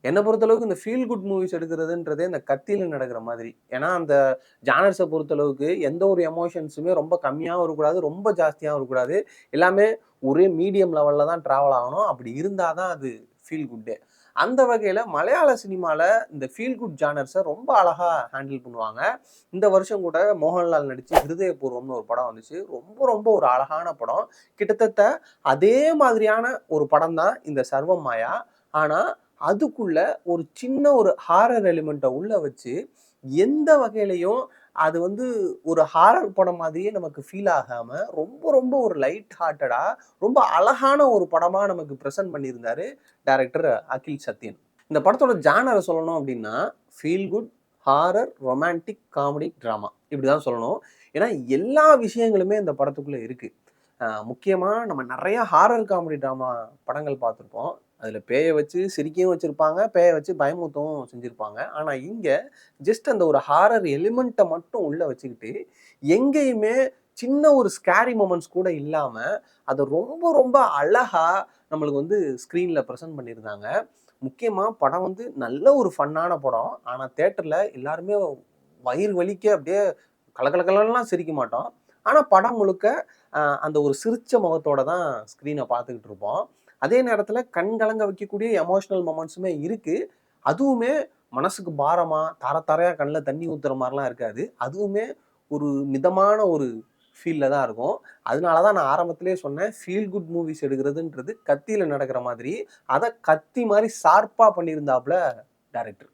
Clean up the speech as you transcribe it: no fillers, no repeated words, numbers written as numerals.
என்ன பொறுத்தளவுக்கு இந்த ஃபீல் குட் மூவிஸ் எடுக்கிறதுன்றதே இந்த கத்தியில நடக்கிற மாதிரி. ஏன்னா, அந்த ஜானர்ஸ பொறுத்தளவுக்கு எந்த ஒரு எமோஷன்ஸுமே ரொம்ப கம்மியாவும் இருக்கக்கூடாது, ரொம்ப ஜாஸ்தியாவும் இருக்கக்கூடாது. எல்லாமே ஒரே மீடியம் லெவல்ல தான் டிராவல் ஆகணும். அப்படி இருந்தா தான் அது ஃபீல் குட்டே. அந்த வகையில மலையாள சினிமால இந்த ஃபீல் குட் ஜானர்ஸ ரொம்ப அழகா ஹேண்டில் பண்ணுவாங்க. இந்த வருஷம் கூட மோகன்லால் நடிச்சு ஹிருதயபூர்வம்னு ஒரு படம் வந்துச்சு. ரொம்ப ரொம்ப ஒரு அழகான படம். கிட்டத்தட்ட அதே மாதிரியான ஒரு படம் தான் இந்த சர்வம் மாயா. ஆனா அதுக்குள்ள ஒரு சின்ன ஒரு ஹாரர் எலிமெண்ட்ட உள்ள வச்சு, எந்த வகையிலயும் அது வந்து ஒரு ஹாரர் படம் மாதிரியே நமக்கு ஃபீல் ஆகாம, ரொம்ப ரொம்ப ஒரு லைட் ஹார்ட்டடா, ரொம்ப அழகான ஒரு படமா நமக்கு பிரசன்ட் பண்ணியிருந்தாரு டைரக்டர் அகில் சத்யன். இந்த படத்தோட ஜானர சொல்லணும் அப்டின்னா, feel good, horror, romantic, comedy, drama இப்படிதான் சொல்லணும். ஏன்னா, எல்லா விஷயங்களுமே இந்த படத்துக்குள்ள இருக்கு. முக்கியமா நம்ம நெறைய ஹாரர் காமெடி டிராமா படங்கள் பார்த்திருப்போம். அதுல பேய வச்சு சிரிக்கவும் வச்சிருப்பாங்க, பேய வச்சு பயமுறுத்தவும் செஞ்சிருப்பாங்க. ஆனா இங்க ஜஸ்ட் அந்த ஒரு ஹாரர் எலிமெண்ட்ட மட்டும் உள்ள வச்சுக்கிட்டு, எங்கேயுமே சின்ன ஒரு ஸ்கேரி மொமெண்ட்ஸ் கூட இல்லாம, அத ரொம்ப ரொம்ப அழகா நம்மளுக்கு வந்து ஸ்க்ரீன்ல பிரசன்ட் பண்ணியிருந்தாங்க. முக்கியமா படம் வந்து நல்ல ஒரு ஃபன்னான படம். ஆனா தியேட்டர்ல எல்லாருமே வயிறு வலிக்க அப்படியே கலகலகலன்னுலாம் சிரிக்க மாட்டோம். ஆனா படம் முழுக்க அந்த ஒரு சிரிச்ச முகத்தோட தான் ஸ்க்ரீன பார்த்துக்கிட்டு இருப்போம். அதே நேரத்தில கண் கலங்க வைக்கக்கூடிய எமோஷனல் மொமெண்ட்ஸுமே இருக்கு. அதுவுமே மனசுக்கு பாரமா, தார தாரையா கண்ல தண்ணி ஊத்துற மாரிலாம் இருக்காது. அதுவுமே ஒரு மிதமான ஒரு ஃபீல்ல தான் இருக்கும். அதனால தான் நான் ஆரம்பத்திலேயே சொன்னேன், ஃபீல் குட் மூவிஸ் எடுக்கிறதுன்றது கத்தியில நடக்கிற மாதிரி, அத கத்தி மாரி ஷார்ப்பா பண்ணியிருந்தாப்ல டைரக்டர்.